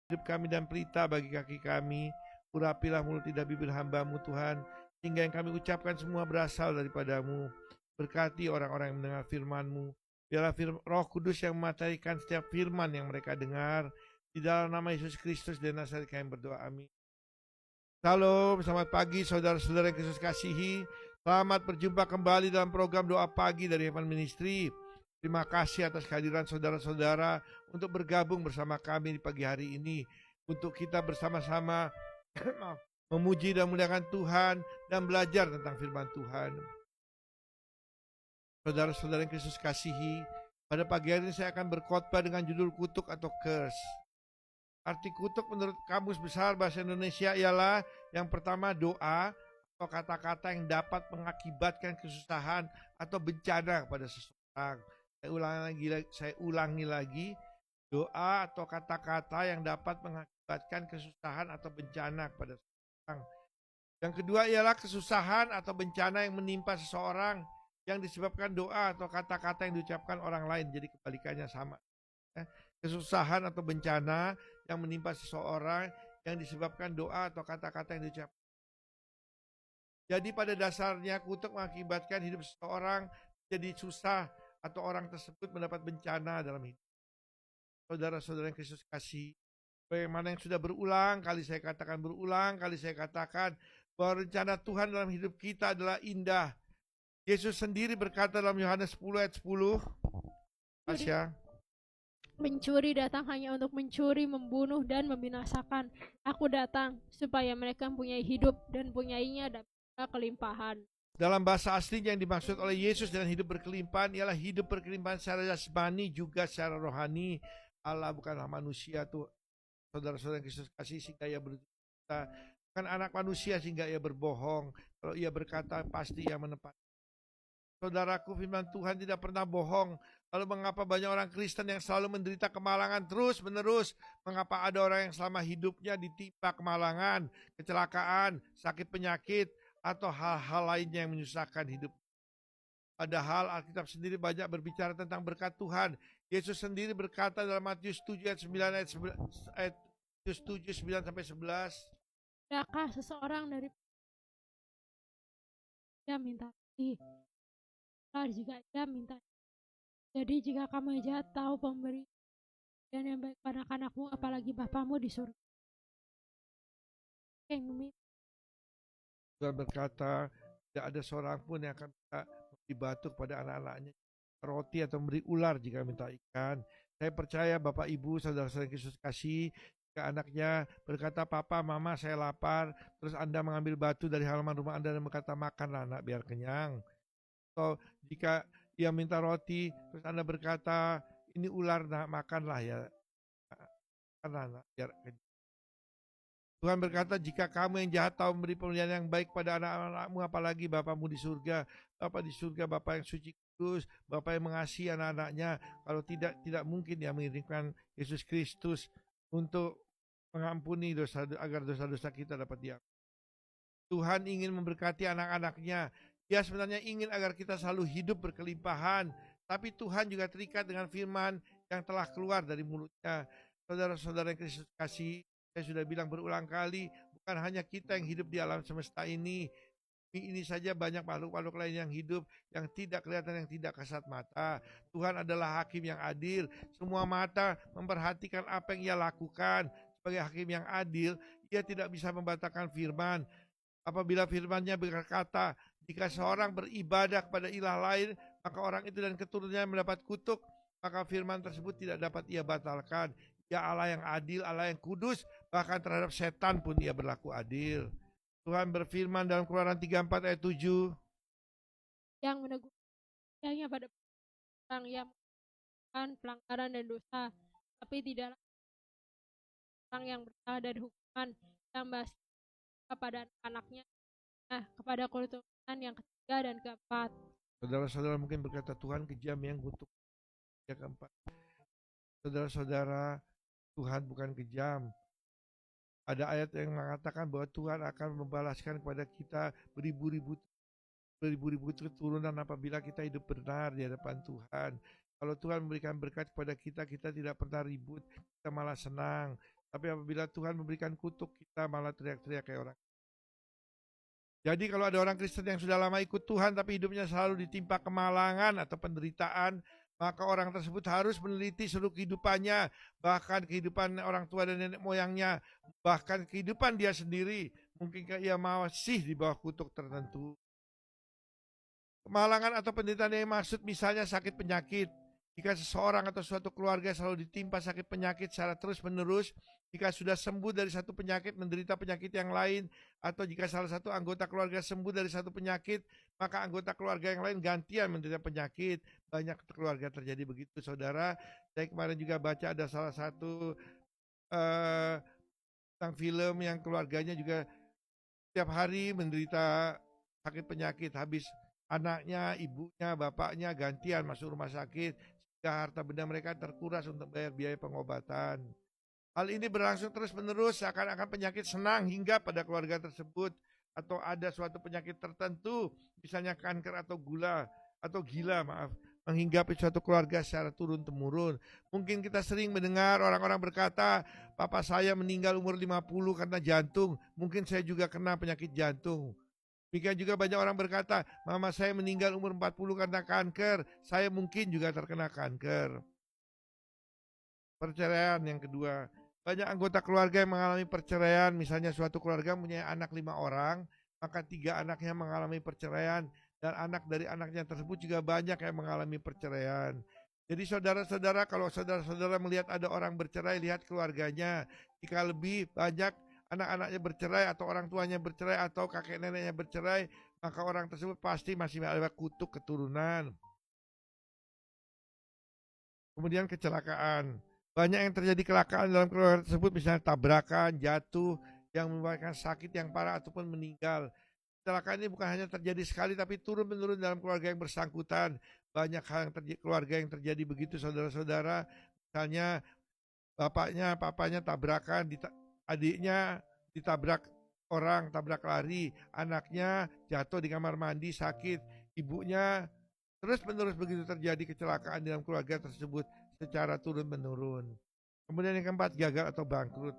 hidup kami dan pelita bagi kaki kami. Urapilah mulut lidah bibir hamba-Mu Tuhan, sehingga yang kami ucapkan semua berasal daripada-Mu. Berkati orang-orang yang mendengar firman-Mu. Biarlah Roh Kudus yang mematahkan setiap firman yang mereka dengar. Di dalam nama Yesus Kristus dan Nazaret kami berdoa, amin. Shalom, selamat pagi saudara-saudara yang Kristus kasihi. Selamat berjumpa kembali dalam program doa pagi dari Heaven Ministry. Terima kasih atas kehadiran saudara-saudara untuk bergabung bersama kami di pagi hari ini. Untuk kita bersama-sama memuji dan memuliakan Tuhan dan belajar tentang firman Tuhan. Saudara-saudara yang Kristus kasihi, pada pagi hari ini saya akan berkhotbah dengan judul kutuk atau curse. Arti kutuk menurut Kamus Besar Bahasa Indonesia ialah yang pertama doa atau kata-kata yang dapat mengakibatkan kesusahan atau bencana kepada seseorang. Saya ulangi lagi, doa atau kata-kata yang dapat mengakibatkan kesusahan atau bencana kepada seseorang. Yang kedua ialah kesusahan atau bencana yang menimpa seseorang yang disebabkan doa atau kata-kata yang diucapkan orang lain. Jadi kebalikannya sama. Kesusahan atau bencana yang menimpa seseorang yang disebabkan doa atau kata-kata yang diucapkan. Jadi pada dasarnya kutuk mengakibatkan hidup seseorang jadi susah atau orang tersebut mendapat bencana dalam hidup. Saudara-saudara yang Kristus kasih, bagaimana yang sudah berulang kali saya katakan bahwa rencana Tuhan dalam hidup kita adalah indah. Yesus sendiri berkata dalam Yohanes 10 ayat 10, Asya, mencuri datang hanya untuk mencuri, membunuh, dan membinasakan. Aku datang supaya mereka mempunyai hidup dan punyainya dalam kelimpahan. Dalam bahasa aslinya yang dimaksud oleh Yesus dengan hidup berkelimpahan ialah hidup berkelimpahan secara jasmani juga secara rohani. Allah bukanlah manusia tuh, saudara-saudara yang Kristus kasih, sehingga ia berdusta. Bukan anak manusia sehingga ia berbohong. Kalau ia berkata pasti ia menepati. Saudaraku, firman Tuhan tidak pernah bohong. Lalu mengapa banyak orang Kristen yang selalu menderita kemalangan terus menerus? Mengapa ada orang yang selama hidupnya ditimpa kemalangan, kecelakaan, sakit penyakit, atau hal-hal lainnya yang menyusahkan hidup? Padahal Alkitab sendiri banyak berbicara tentang berkat Tuhan. Yesus sendiri berkata dalam Matius 7 ayat 9 ayat 7, 9 sampai 11. Adakah seseorang dari dia minta jika dia minta. Jadi jika kamu jahat tahu pemberi dan yang baik pada anak-anakmu, apalagi Bapamu di surga. Tuhan berkata, tidak ada seorang pun yang akan memberi batu kepada anak-anaknya, roti atau memberi ular jika minta ikan. Saya percaya Bapak Ibu, saudara-saudara Kristus kasih, jika anaknya berkata, Papa, Mama, saya lapar, terus Anda mengambil batu dari halaman rumah Anda dan berkata, makanlah anak biar kenyang. Atau jika ia minta roti, terus Anda berkata, ini ular, nak, makanlah ya, makanlah anak biar kenyang. Tuhan berkata, jika kamu yang jahat tahu memberi pemberian yang baik pada anak-anakmu, apalagi Bapamu di surga. Bapa di surga, Bapa yang suci kudus, Bapa yang mengasihi anak-anaknya. Kalau tidak mungkin dia mengirimkan Yesus Kristus untuk mengampuni dosa, agar dosa-dosa kita dapat diampuni. Tuhan ingin memberkati anak-anaknya. Dia sebenarnya ingin agar kita selalu hidup berkelimpahan. Tapi Tuhan juga terikat dengan firman yang telah keluar dari mulutnya. Saudara-saudara yang Kristus kasih, saya sudah bilang berulang kali, bukan hanya kita yang hidup di alam semesta ini. Ini saja banyak makhluk-makhluk lain yang hidup, yang tidak kelihatan, yang tidak kasat mata. Tuhan adalah hakim yang adil. Semua mata memperhatikan apa yang ia lakukan. Sebagai hakim yang adil, ia tidak bisa membatalkan firman. Apabila firman-Nya berkata, jika seorang beribadah kepada ilah lain, maka orang itu dan keturunannya mendapat kutuk, maka firman tersebut tidak dapat ia batalkan. Ia Allah yang adil, Allah yang kudus, bahkan terhadap setan pun ia berlaku adil. Tuhan berfirman dalam Keluaran 34 ayat 7. Yang menegurnya pada orang yang melakukan pelanggaran dan dosa, tapi tidak orang yang bersalah dari hukuman yang masih kepada anak-anaknya, kepada keturunan yang ketiga dan keempat. Saudara-saudara mungkin berkata, Tuhan kejam yang kutuk yang keempat. Saudara-saudara, Tuhan bukan kejam. Ada ayat yang mengatakan bahwa Tuhan akan membalaskan kepada kita beribu-ribu keturunan apabila kita hidup benar di hadapan Tuhan. Kalau Tuhan memberikan berkat kepada kita, kita tidak pernah ribut, kita malah senang. Tapi apabila Tuhan memberikan kutuk, kita malah teriak-teriak kayak orang. Jadi kalau ada orang Kristen yang sudah lama ikut Tuhan tapi hidupnya selalu ditimpa kemalangan atau penderitaan, maka orang tersebut harus meneliti seluruh kehidupannya, bahkan kehidupan orang tua dan nenek moyangnya, bahkan kehidupan dia sendiri. Mungkinkah ia masih di bawah kutuk tertentu? Kemalangan atau penderitaan yang maksud misalnya sakit penyakit. Jika seseorang atau suatu keluarga selalu ditimpa sakit penyakit secara terus-menerus, jika sudah sembuh dari satu penyakit menderita penyakit yang lain, atau jika salah satu anggota keluarga sembuh dari satu penyakit, maka anggota keluarga yang lain gantian menderita penyakit. Banyak keluarga terjadi begitu, saudara. Saya kemarin juga baca ada salah satu tentang film yang keluarganya juga setiap hari menderita sakit penyakit, habis anaknya, ibunya, bapaknya gantian masuk rumah sakit, sehingga harta benda mereka terkuras untuk bayar biaya pengobatan. Hal ini berlangsung terus-menerus, seakan-akan penyakit senang hingga pada keluarga tersebut, atau ada suatu penyakit tertentu, misalnya kanker atau gila, menghinggapi suatu keluarga secara turun-temurun. Mungkin kita sering mendengar orang-orang berkata, papa saya meninggal umur 50 karena jantung, mungkin saya juga kena penyakit jantung. Demikian juga banyak orang berkata, mama saya meninggal umur 40 karena kanker, saya mungkin juga terkena kanker. Perceraian yang kedua, banyak anggota keluarga yang mengalami perceraian, misalnya suatu keluarga mempunyai anak 5 orang, maka 3 anaknya mengalami perceraian, dan anak dari anaknya tersebut juga banyak yang mengalami perceraian. Jadi saudara-saudara, kalau saudara-saudara melihat ada orang bercerai, lihat keluarganya. Jika lebih banyak anak-anaknya bercerai atau orang tuanya bercerai atau kakek neneknya bercerai, maka orang tersebut pasti masih ada kutuk keturunan. Kemudian kecelakaan. Banyak yang terjadi kecelakaan dalam keluarga tersebut, misalnya tabrakan, jatuh, yang menyebabkan sakit yang parah ataupun meninggal. Kecelakaan ini bukan hanya terjadi sekali, tapi turun-menurun dalam keluarga yang bersangkutan. Banyak hal yang terjadi, keluarga yang terjadi begitu, saudara-saudara. Misalnya papanya tabrakan, adiknya ditabrak orang, tabrak lari, anaknya jatuh di kamar mandi sakit, ibunya, terus-menerus begitu terjadi kecelakaan dalam keluarga tersebut secara turun-menurun. Kemudian yang keempat, gagal atau bangkrut.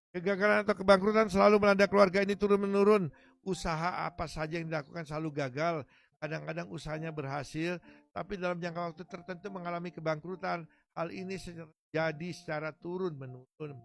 Kegagalan atau kebangkrutan selalu melanda keluarga ini turun-menurun. Usaha apa saja yang dilakukan selalu gagal. Kadang-kadang usahanya berhasil, tapi dalam jangka waktu tertentu mengalami kebangkrutan. Hal ini terjadi secara turun-menurun.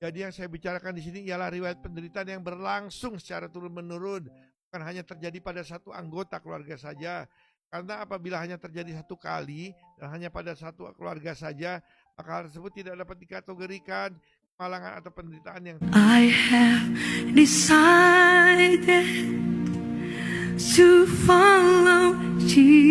Jadi yang saya bicarakan di sini ialah riwayat penderitaan yang berlangsung secara turun-menurun, bukan hanya terjadi pada satu anggota keluarga saja. Karena apabila hanya terjadi satu kali dan hanya pada satu keluarga saja, maka hal tersebut tidak dapat dikategorikan kemalangan atau penderitaan yang I have decided to follow Jesus.